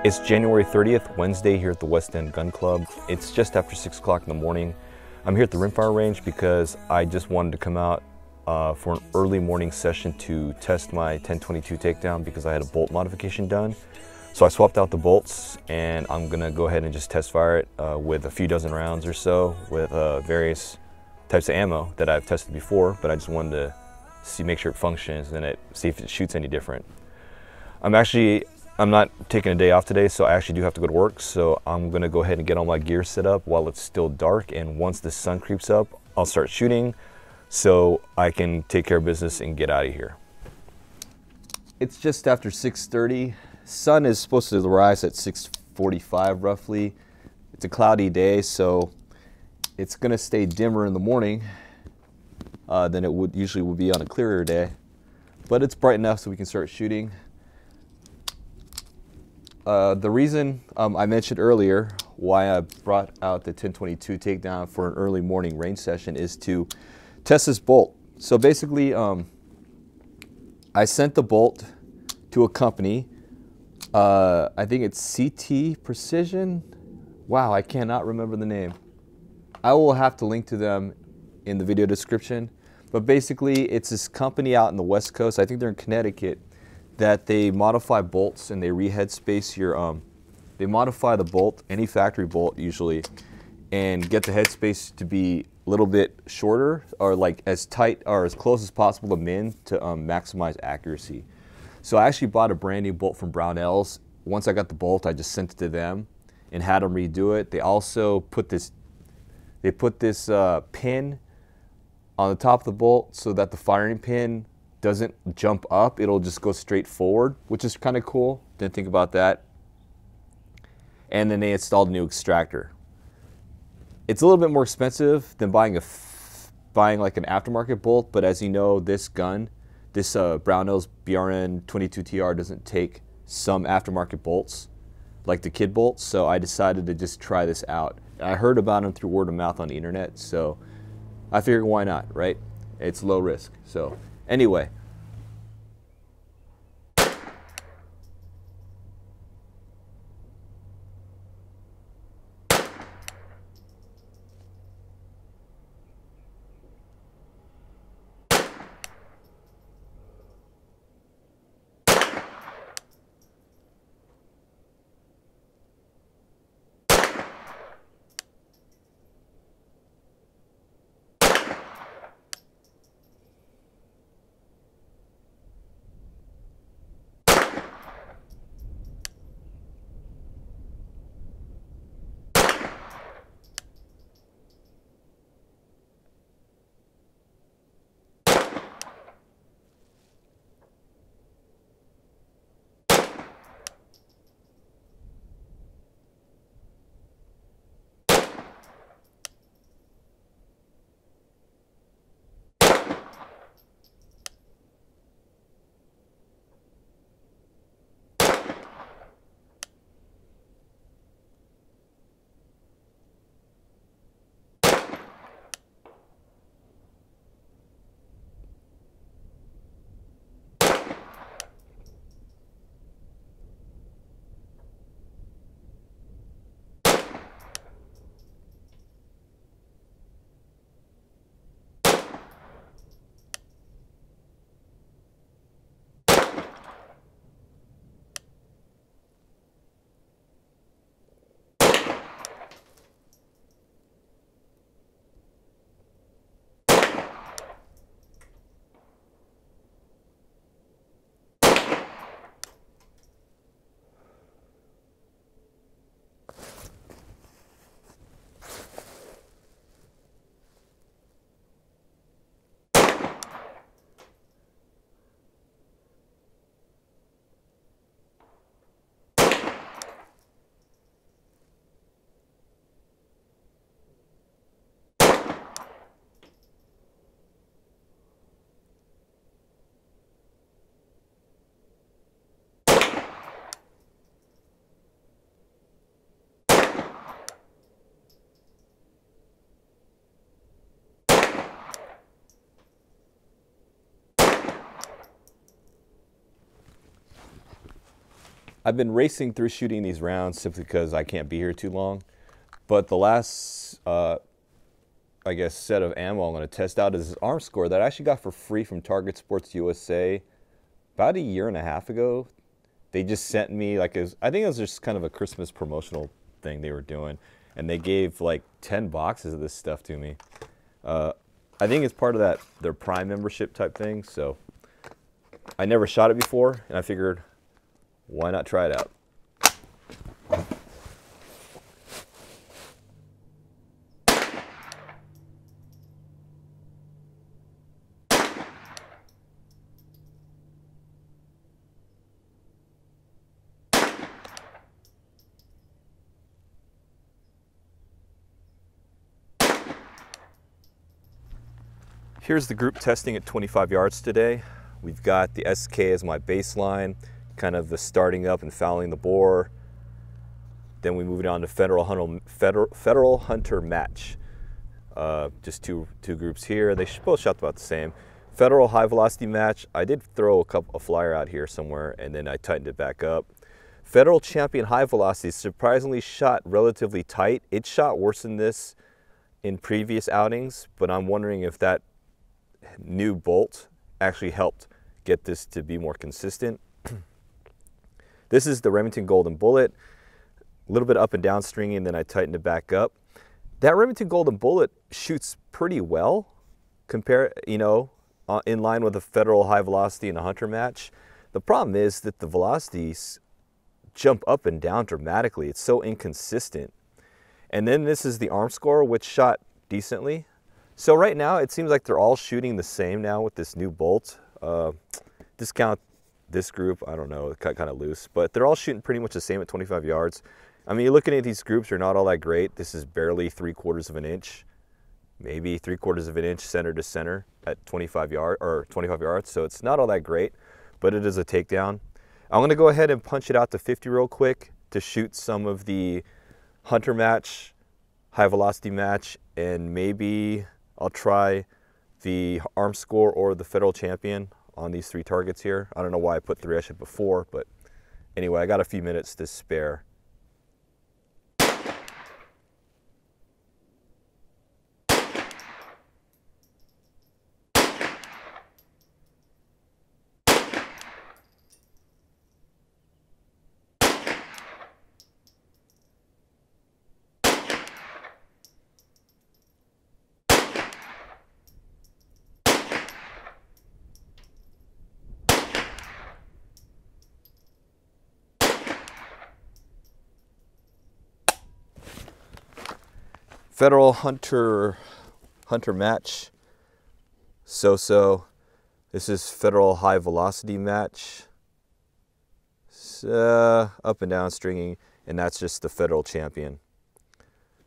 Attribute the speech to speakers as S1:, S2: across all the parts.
S1: It's January 30th, Wednesday here at the West End Gun Club. It's just after 6 o'clock in the morning. I'm here at the rimfire range because I just wanted to come out for an early morning session to test my 1022 takedown because I had a bolt modification done. So I swapped out the bolts and I'm gonna go ahead and just test fire it with a few dozen rounds or so with various types of ammo that I've tested before, but I just wanted to make sure it functions and see if it shoots any different. I'm not taking a day off today, so I actually do have to go to work, so I'm gonna go ahead and get all my gear set up while it's still dark, and once the sun creeps up, I'll start shooting so I can take care of business and get out of here. It's just after 6:30. Sun is supposed to rise at 6:45 roughly. It's a cloudy day, so it's gonna stay dimmer in the morning than it would be on a clearer day, but it's bright enough so we can start shooting. The reason I mentioned earlier why I brought out the 1022 takedown for an early morning range session is to test this bolt. So basically, I sent the bolt to a company. I think it's CT Precision. Wow, I cannot remember the name. I will have to link to them in the video description. But basically, it's this company out in the West Coast. I think they're in Connecticut, that they modify bolts and they re-headspace your, they modify the bolt, any factory bolt usually, and get the headspace to be a little bit shorter or like as tight or as close as possible to min to maximize accuracy. So I actually bought a brand new bolt from Brownells. Once I got the bolt, I just sent it to them and had them redo it. They also put this, pin on the top of the bolt so that the firing pin doesn't jump up, it'll just go straight forward, which is kind of cool. Didn't think about that. And then they installed a new extractor. It's a little bit more expensive than buying like an aftermarket bolt, but as you know, this gun, this Brownells BRN 22TR doesn't take some aftermarket bolts, like the kid bolts, so I decided to just try this out. I heard about them through word of mouth on the internet, so I figured why not, right? It's low risk, so. Anyway, I've been racing through shooting these rounds simply because I can't be here too long. But the last, I guess, set of ammo I'm going to test out is this arm score that I actually got for free from Target Sports USA about a year and a half ago. They just sent me, like, I think it was just kind of a Christmas promotional thing they were doing. And they gave like 10 boxes of this stuff to me. I think it's part of that, their Prime membership type thing. So I never shot it before, and I figured, why not try it out? Here's the group testing at 25 yards today. We've got the SK as my baseline, kind of the starting up and fouling the bore. Then we move it on to Federal Hunter match. Just two groups here. They both shot about the same. Federal high velocity match. I did throw a flyer out here somewhere, and then I tightened it back up. Federal champion high velocity surprisingly shot relatively tight. It shot worse than this in previous outings, but I'm wondering if that new bolt actually helped get this to be more consistent. This is the Remington Golden Bullet, a little bit up and down stringing, and then I tightened it back up. That Remington Golden Bullet shoots pretty well, in line with the Federal high velocity in a hunter match. The problem is that the velocities jump up and down dramatically. It's so inconsistent. And then this is the arm score, which shot decently. So right now, it seems like they're all shooting the same now with this new bolt. Discount this group, I don't know, cut kind of loose, but they're all shooting pretty much the same at 25 yards. I mean, you're looking at these groups, they're not all that great. This is barely 3/4 of an inch, maybe 3/4 of an inch center to center at 25 yards. So it's not all that great, but it is a takedown. I'm gonna go ahead and punch it out to 50 real quick to shoot some of the hunter match, high velocity match, and maybe I'll try the arm score or the Federal champion on these 3 targets here. I don't know why I put 3, I should before, but anyway, I got a few minutes to spare. Federal hunter match, so-so. This is Federal high velocity match. Up and down stringing, and that's just the Federal champion.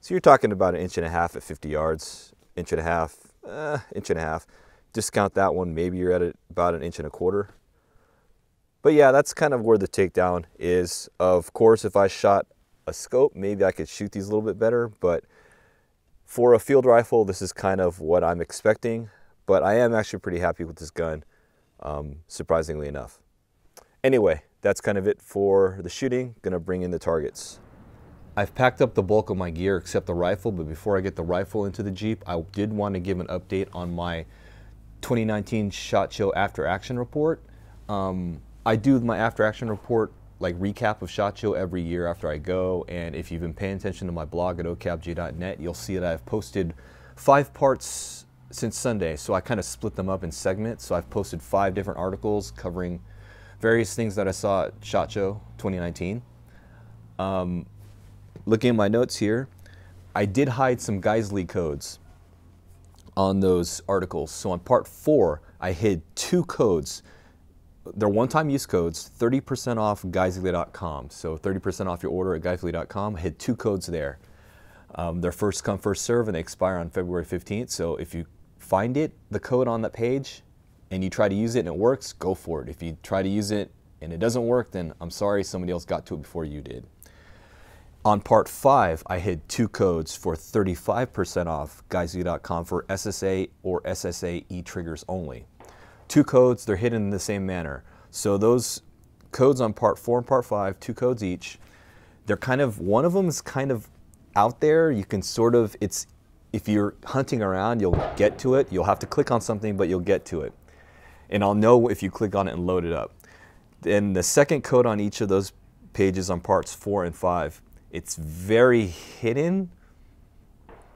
S1: So you're talking about 1.5 inches at 50 yards, 1.5 inches. Discount that one, maybe you're at about 1.25 inches. But yeah, that's kind of where the takedown is. Of course, if I shot a scope, maybe I could shoot these a little bit better, but for a field rifle, this is kind of what I'm expecting, but I am actually pretty happy with this gun, surprisingly enough. Anyway, that's kind of it for the shooting. Gonna bring in the targets. I've packed up the bulk of my gear except the rifle, but before I get the rifle into the Jeep, I did want to give an update on my 2019 SHOT Show after action report. I do my after action report, like recap of SHOT Show every year after I go, and if you've been paying attention to my blog at ocabj.net, you'll see that I've posted 5 parts since Sunday, so I kind of split them up in segments. So I've posted 5 different articles covering various things that I saw at SHOT Show 2019. Looking at my notes here, I did hide some Geisley codes on those articles. So on part 4, I hid 2 codes. They're one-time use codes, 30% off Geisley.com. So 30% off your order at Geisley.com. I hid 2 codes there. They're first come, first serve, and they expire on February 15th. So if you find the code on that page, and you try to use it and it works, go for it. If you try to use it and it doesn't work, then I'm sorry, somebody else got to it before you did. On part 5, I hid 2 codes for 35% off Geisley.com for SSA or SSA E triggers only. 2 codes, they're hidden in the same manner. So those codes on part 4 and part 5, 2 codes each. They're kind of, one of them is kind of out there. You can sort of, it's, if you're hunting around, you'll get to it. You'll have to click on something, but you'll get to it. And I'll know if you click on it and load it up. Then the second code on each of those pages on parts 4 and 5, it's very hidden,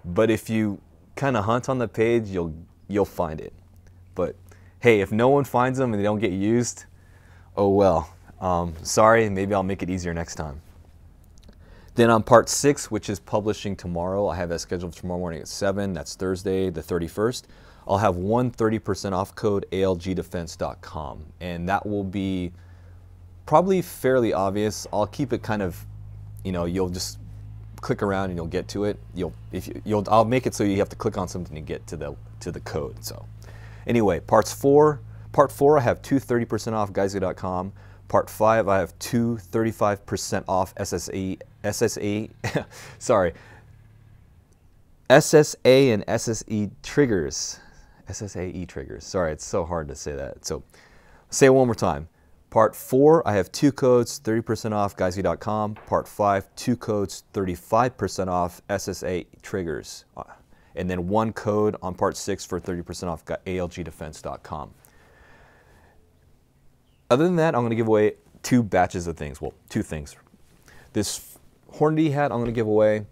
S1: but if you kind of hunt on the page, you'll find it. But hey, if no one finds them and they don't get used, oh well. Sorry, maybe I'll make it easier next time. Then on part 6, which is publishing tomorrow, I have that scheduled for tomorrow morning at 7. That's Thursday the 31st. I'll have one 30% off code, algdefense.com, and that will be probably fairly obvious. I'll keep it kind of, you know, you'll just click around and you'll get to it. I'll make it so you have to click on something to get to the code. So anyway, part 4 I have two 30% off guysguy.com. Part 5 I have two 35% off SSA and SSE triggers. SSAE triggers. Sorry, it's so hard to say that. So say it one more time. Part 4, I have 2 codes, 30% off guysguy.com. Part 5, 2 codes, 35% off SSA triggers. And then 1 code on part 6 for 30% off algdefense.com. Other than that, I'm going to give away 2 batches of things. Well, 2 things. This Hornady hat I'm going to give away.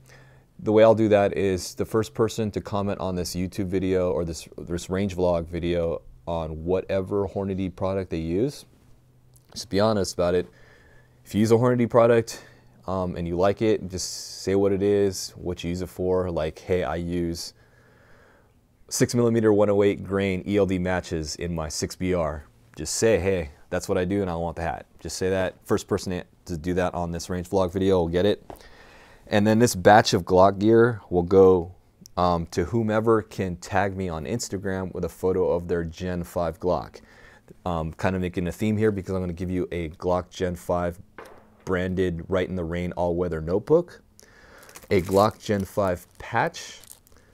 S1: The way I'll do that is the first person to comment on this YouTube video or this range vlog video on whatever Hornady product they use. Just be honest about it. If you use a Hornady product and you like it, just say what it is, what you use it for. Like, hey, I use 6mm 108 grain ELD matches in my 6BR. Just say, hey, that's what I do and I want the hat. Just say that. First person to do that on this range vlog video will get it. And then this batch of Glock gear will go to whomever can tag me on Instagram with a photo of their Gen 5 Glock. Kind of making a theme here because I'm going to give you a Glock Gen 5 branded Right in the Rain all-weather notebook, a Glock Gen 5 patch,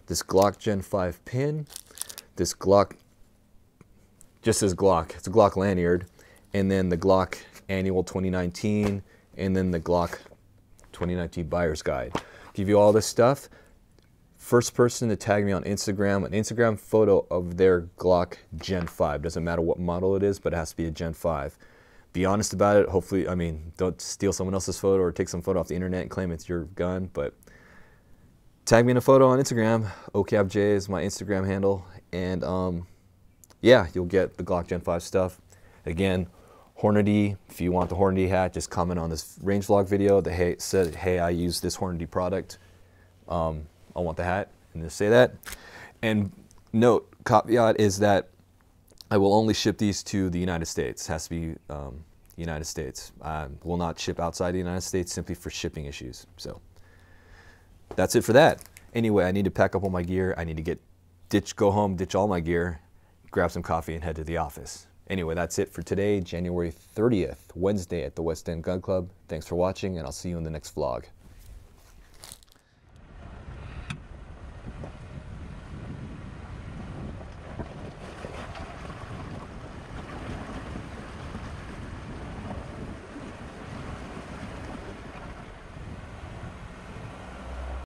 S1: this Glock Gen 5 pin, this Glock, just says Glock, it's a Glock lanyard, and then the Glock Annual 2019, and then the Glock 2019 Buyer's Guide. Give you all this stuff. First person to tag me on Instagram, an Instagram photo of their Glock Gen 5. Doesn't matter what model it is, but it has to be a Gen 5. Be honest about it. Hopefully, I mean, don't steal someone else's photo or take some photo off the internet and claim it's your gun, but tag me in a photo on Instagram. OCABJ is my Instagram handle. And yeah, you'll get the Glock Gen 5 stuff. Again, Hornady, if you want the Hornady hat, just comment on this range vlog video that said, hey, I use this Hornady product. I want the hat, and just say that. And note, caveat is that I will only ship these to the United States. It has to be United States. I will not ship outside the United States simply for shipping issues. So that's it for that. Anyway, I need to pack up all my gear. I need to go home, ditch all my gear, grab some coffee, and head to the office. Anyway, that's it for today, January 30th, Wednesday at the West End Gun Club. Thanks for watching, and I'll see you in the next vlog.